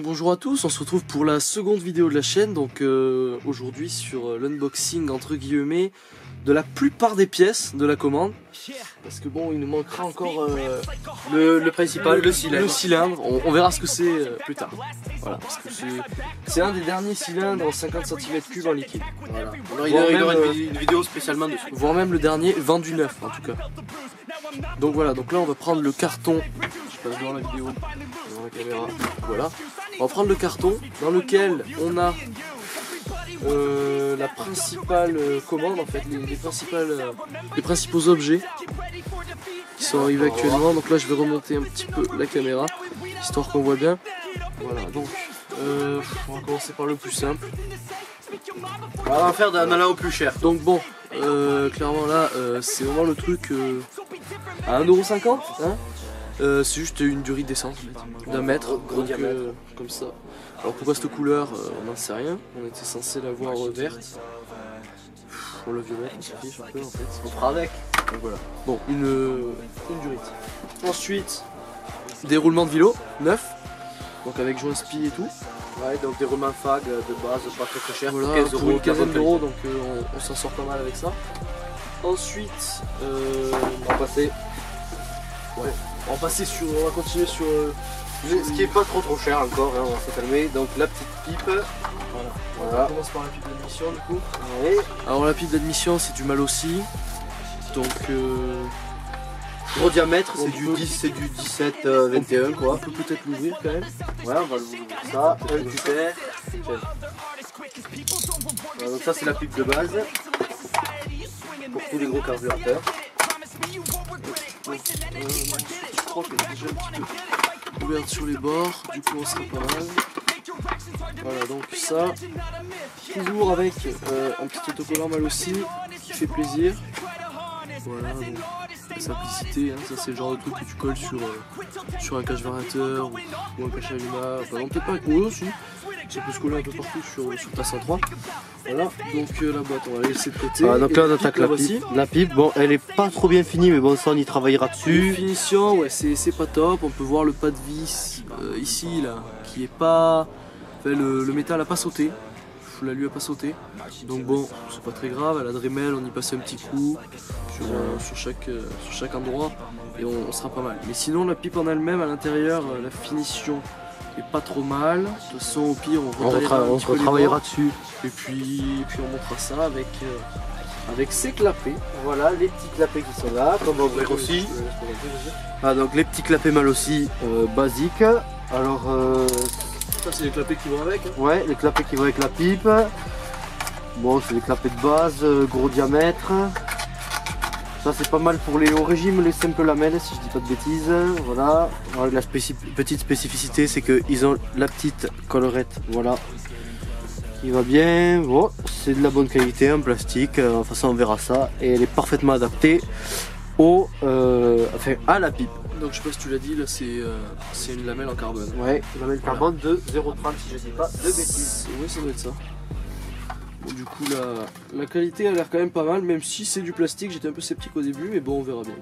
bonjour à tous, on se retrouve pour la seconde vidéo de la chaîne, donc aujourd'hui sur l'unboxing entre guillemets de la plupart des pièces de la commande. Parce que bon, il nous manquera encore le principal, le cylindre. On verra ce que c'est plus tard. Voilà, parce que c'est un des derniers cylindres en 50 cm3 en liquide. Voilà. Alors, il y aura une vidéo spécialement dessus. Voire même le dernier vendu neuf en tout cas. Donc voilà, donc là on va prendre le carton. Je passe devant la vidéo, devant la caméra. Voilà. On va prendre le carton dans lequel on a la principale commande, en fait, les principaux objets qui sont arrivés actuellement. Donc là je vais remonter un petit peu la caméra, histoire qu'on voit bien. Voilà, donc on va commencer par le plus simple. On va faire d'un allant au plus cher. Donc bon, clairement là c'est vraiment le truc à 1,50 €, hein. C'est juste une durite d'essence d'un mètre, gros diamètre. Comme ça. Alors pourquoi cette couleur, on n'en sait rien. On était censé la voir verte. On l'a violette, on s'affiche un peu en fait. On fera avec. Donc voilà. Bon, une durite. Ensuite, déroulement de vélo, neuf. Donc avec joint spi et tout. Ouais, donc des roulements fag de base, pas très cher. Voilà, 15 pour une quinzaine d'euros, donc €. on s'en sort pas mal avec ça. Ensuite, On va passer. Ouais. On va continuer sur ce qui est pas trop cher encore, hein, on va se calmer. Donc la petite pipe. Voilà. On commence par la pipe d'admission du coup. Ouais. Alors la pipe d'admission c'est du mal aussi. Donc gros diamètre, c'est du 17, 21 quoi. On peut peut-être l'ouvrir quand même. Ouais, on va l'ouvrir ça. Super. Voilà, donc ça c'est la pipe de base. Pour tous les gros carburateurs. Je crois qu'elle est déjà un petit peu ouverte sur les bords, du coup on sera pas mal. Voilà, donc ça, toujours avec un petit autocollant mal aussi, qui fait plaisir. Voilà, donc la simplicité, hein, ça c'est le genre de truc que tu colles sur un cache-variateur ou un cache-allumage, enfin, non, peut-être pas avec moi aussi. Ça peut se coller un peu partout sur ta 103. Voilà, donc la boîte on va la laisser de côté. Ah, donc là on attaque la pipe. La pipe, bon elle est pas trop bien finie mais bon ça on y travaillera dessus. La finition, ouais c'est pas top, on peut voir le pas de vis ici là, qui est pas... Enfin, le métal a pas sauté, la lui a pas sauté. Donc bon, c'est pas très grave, à la Dremel on y passe un petit coup sur chaque endroit et on sera pas mal. Mais sinon la pipe en elle-même à l'intérieur, la finition est pas trop mal. De toute façon au pire on retravaillera dessus. Et puis on montrera ça avec ses clapets. Voilà les petits clapets qui sont là, qu'on va ouvrir aussi. Ah donc les petits clapets mal aussi basiques. Alors ça c'est les clapets qui vont avec. Hein. Ouais, les clapets qui vont avec la pipe. Bon c'est les clapets de base, gros diamètre. Ça c'est pas mal pour les hauts régimes, les simples lamelles si je dis pas de bêtises. Voilà. Alors, la petite spécificité c'est qu'ils ont la petite collerette, voilà. Qui va bien, bon, c'est de la bonne qualité en plastique, enfin ça on verra ça. Et elle est parfaitement adaptée à la pipe. Donc je sais pas si tu l'as dit, là c'est une lamelle en carbone. Ouais, une lamelle carbone de 0,30 si je dis pas de bêtises. Oui ça doit être ça. Bon, du coup la qualité a l'air quand même pas mal, même si c'est du plastique, j'étais un peu sceptique au début, mais bon on verra bien.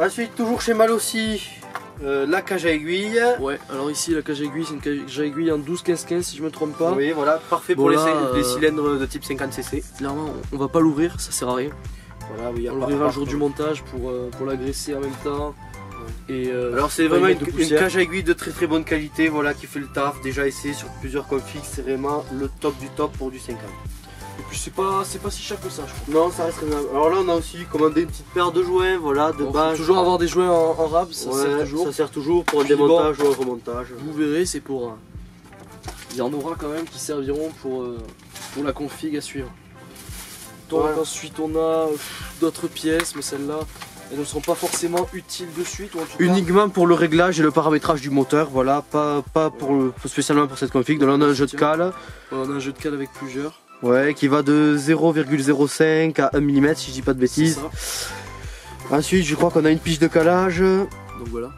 Ensuite toujours chez Mal aussi, la cage à aiguille. Ouais, alors ici la cage à aiguille c'est une cage à aiguille en 12-15-15 si je me trompe pas. Oui voilà, parfait pour les cylindres de type 50cc. Clairement on va pas l'ouvrir, ça sert à rien. Voilà, oui, on l'ouvrira le jour du montage pour l'agresser en même temps. Et alors c'est vraiment une cage à aiguille de très bonne qualité, voilà, qui fait le taf, déjà essayé sur plusieurs configs, c'est vraiment le top du top pour du 50. Et puis c'est pas si cher que ça je crois. Non ça reste raisonnable. Alors là on a aussi commandé une petite paire de joints, voilà, de base. Toujours avoir des joints en rab, ça sert toujours. Ça sert toujours pour un démontage ou un remontage. Vous verrez, c'est pour... il y en aura quand même qui serviront pour la config à suivre. Donc ensuite on a d'autres pièces, mais celles-là elles ne seront pas forcément utiles de suite. Ou en tout cas... Uniquement pour le réglage et le paramétrage du moteur, voilà, pas spécialement pour cette config. Donc là on a un jeu de cale. On a un jeu de cale avec plusieurs. Ouais, qui va de 0,05 à 1 mm si je dis pas de bêtises. Ensuite je crois qu'on a une pige de calage. Donc voilà.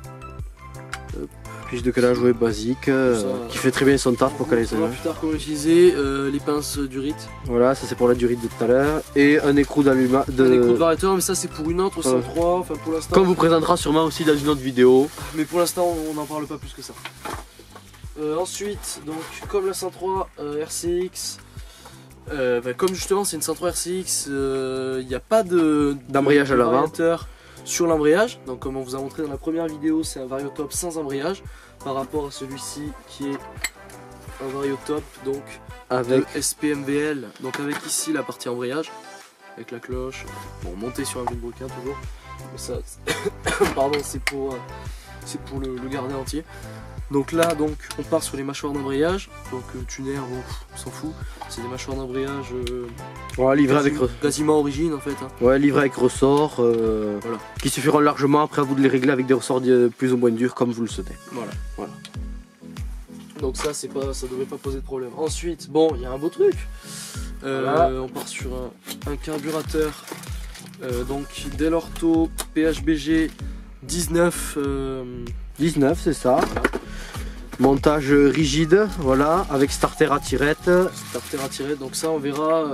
Pige de calage basique, qui fait très bien son taf pour caler ça. On va plus tard comment utiliser les pinces durite. Voilà, ça c'est pour la durite de tout à l'heure. Et un écrou d'allumage. Un écrou de variateur, mais ça c'est pour une autre 103, enfin pour l'instant. Qu'on vous présentera sûrement aussi dans une autre vidéo. Mais pour l'instant on n'en parle pas plus que ça. Ensuite, donc comme la 103 RCX, comme justement c'est une 103 RCX, il n'y a pas d'embrayage à l'avant variateur sur l'embrayage. Donc comme on vous a montré dans la première vidéo, c'est un variotop sans embrayage par rapport à celui-ci qui est un variotop donc avec SPMVL, donc avec ici la partie embrayage, avec la cloche, bon monté sur un vilebrequin toujours, mais ça pardon, c'est pour le garder entier. Donc là donc on part sur les mâchoires d'embrayage, donc tuner, bon, on s'en fout, c'est des mâchoires d'embrayage ouais, livré quasiment origine en fait. Hein. Ouais, livré avec ressort, voilà. Qui suffiront largement, après à vous de les régler avec des ressorts plus ou moins durs comme vous le souhaitez. Voilà. Donc ça devrait pas poser de problème. Ensuite, bon, il y a un beau truc. Voilà. On part sur un carburateur donc Delorto PHBG 19. 19 c'est ça. Voilà. Montage rigide, voilà, avec starter à tirette. Starter à tirette, donc ça on verra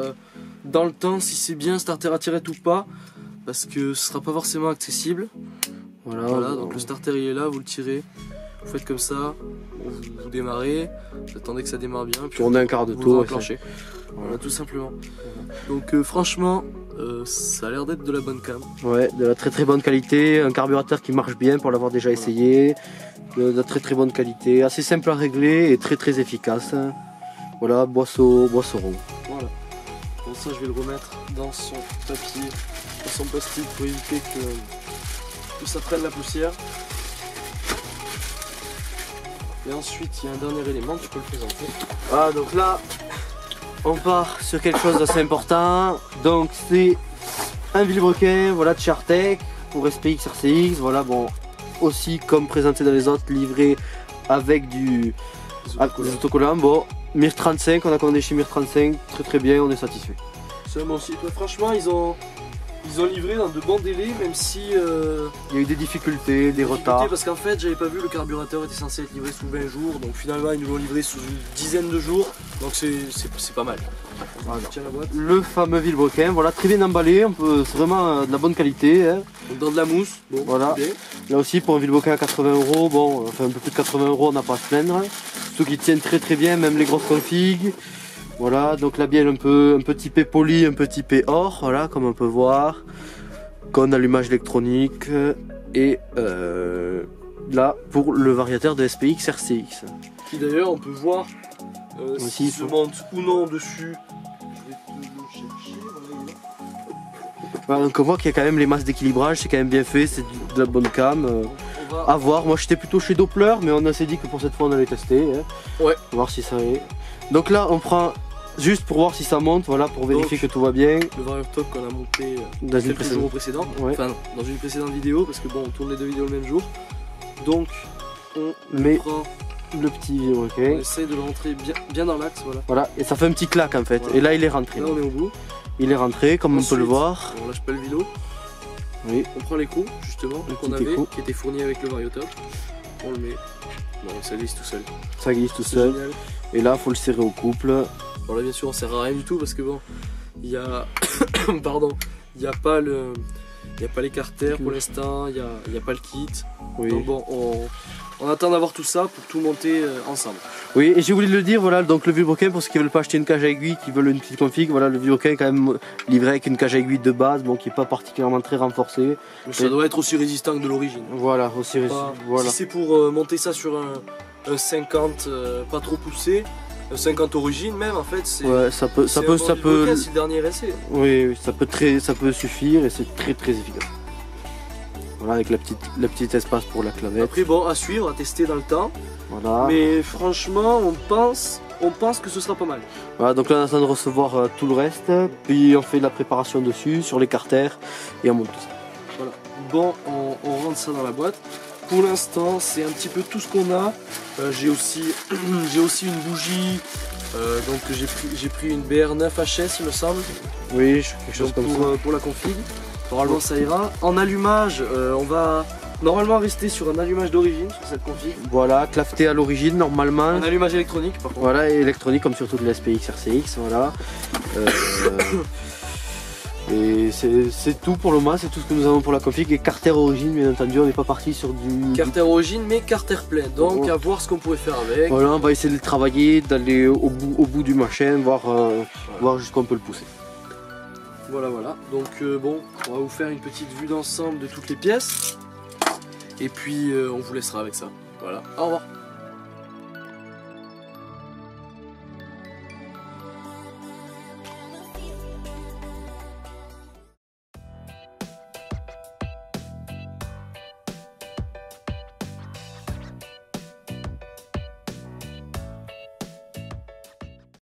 dans le temps si c'est bien starter à tirette ou pas, parce que ce sera pas forcément accessible. Voilà, donc le starter il est là, vous le tirez, vous faites comme ça, vous démarrez, vous attendez que ça démarre bien, puis tournez un quart de tour, voilà, tout simplement. Donc franchement, ça a l'air d'être de la bonne cam. Ouais, de la très bonne qualité, un carburateur qui marche bien pour l'avoir déjà essayé, de la très bonne qualité, assez simple à régler et très efficace. Voilà, boisseau rond. Voilà. Bon, ça je vais le remettre dans son papier, dans son plastique pour éviter que ça prenne la poussière. Et ensuite il y a un dernier élément, tu peux le présenter. Ah, donc là on part sur quelque chose d'assez important. Donc c'est un vilebrequin, voilà, de chez Artec pour SPX RCX, voilà, bon, aussi comme présenté dans les autres, livré avec des autocollants. Bon, Mir 35, on a commandé chez Mir 35, très bien, on est satisfait. C'est bon aussi, franchement ils ont livré dans de bons délais, même si il y a eu des difficultés, des retards. Parce qu'en fait j'avais pas vu, le carburateur était censé être livré sous 20 jours, donc finalement ils nous l'ont livré sous une dizaine de jours, donc c'est pas mal. Voilà. Tiens, la boîte. Le fameux vilebrequin, voilà, très bien emballé, c'est vraiment de la bonne qualité. Hein. Donc dans de la mousse, bon, voilà. Là aussi pour un vilebrequin à 80 €, bon, enfin un peu plus de 80 €, on n'a pas à se plaindre. Surtout qu'ils tiennent très bien, même les grosses configs. Voilà, donc la bielle un peu typée poli, un peu typée or, voilà, comme on peut voir. Con allumage électronique. Et là, pour le variateur de SPX RCX. Qui d'ailleurs, on peut voir s'il se monte ou non dessus. Je vais te le chercher, voilà, donc on voit qu'il y a quand même les masses d'équilibrage, c'est quand même bien fait, c'est de la bonne cam. À voir, moi j'étais plutôt chez Doppler, mais on s'est dit que pour cette fois on allait tester. Hein. Ouais. Voir si ça est. Donc là on prend juste pour voir si ça monte, voilà, pour vérifier que tout va bien. Le variateur qu'on a monté dans quelques jours précédents, ouais. Enfin dans une précédente vidéo, parce que bon on tourne les deux vidéos le même jour. Donc on prend le petit vilebrequin. On essaie de le rentrer bien dans l'axe, voilà. Voilà, et ça fait un petit clac en fait. Voilà. Et là il est rentré. Là on est au bout. Il est rentré, comme ensuite, on peut le voir. On lâche pas le vilo. Oui. On prend l'écrou justement qu'on avait, qui était fourni avec le variotop. On le met. Bon, ça glisse tout seul. Ça glisse tout seul. Génial. Et là, faut le serrer au couple. Bon là, bien sûr, on sert à rien du tout parce que bon, il y a, pardon, il y a pas l'écarter pour l'instant, il y a pas le kit. Oui. Donc bon, on attend d'avoir tout ça pour tout monter ensemble. Oui, et j'ai oublié de le dire, voilà, donc le vilebrequin, pour ceux qui ne veulent pas acheter une cage à aiguille, qui veulent une petite config, voilà, le vilebrequin est quand même livré avec une cage à aiguille de base, bon, qui n'est pas particulièrement très renforcée. Mais ça doit être aussi résistant que de l'origine. Voilà, aussi résistant. Voilà. Si c'est pour monter ça sur un 50 pas trop poussé, 50 origine même, en fait, c'est. Ouais, ça peut. C'est le dernier essai. Oui, ça peut suffire et c'est très efficace. Voilà, avec le petit espace pour la clavette. Après bon, à suivre, à tester dans le temps. Voilà. Mais franchement, on pense que ce sera pas mal. Voilà, donc là on attend de recevoir tout le reste, puis on fait la préparation dessus, sur l'écarter, et on monte tout ça. Voilà. Bon, on rentre ça dans la boîte. Pour l'instant, c'est un petit peu tout ce qu'on a. J'ai aussi une bougie. Donc j'ai pris une BR9HS, il me semble. Oui, quelque chose comme ça. Pour la config. Normalement ça ira. En allumage, on va normalement rester sur un allumage d'origine sur cette config. Voilà, claveté à l'origine normalement. Un allumage électronique par contre. Voilà, électronique comme sur toutes les SPX RCX, voilà. Et c'est tout pour le moment, c'est tout ce que nous avons pour la config. Et carter origine, bien entendu, on n'est pas parti sur du... Carter origine, mais carter plein. Donc à voir ce qu'on pourrait faire avec. Voilà, on va essayer de le travailler, d'aller au bout du machin, voir, voir jusqu'où on peut le pousser. Voilà, voilà. Donc bon, on va vous faire une petite vue d'ensemble de toutes les pièces. Et puis on vous laissera avec ça. Voilà, au revoir.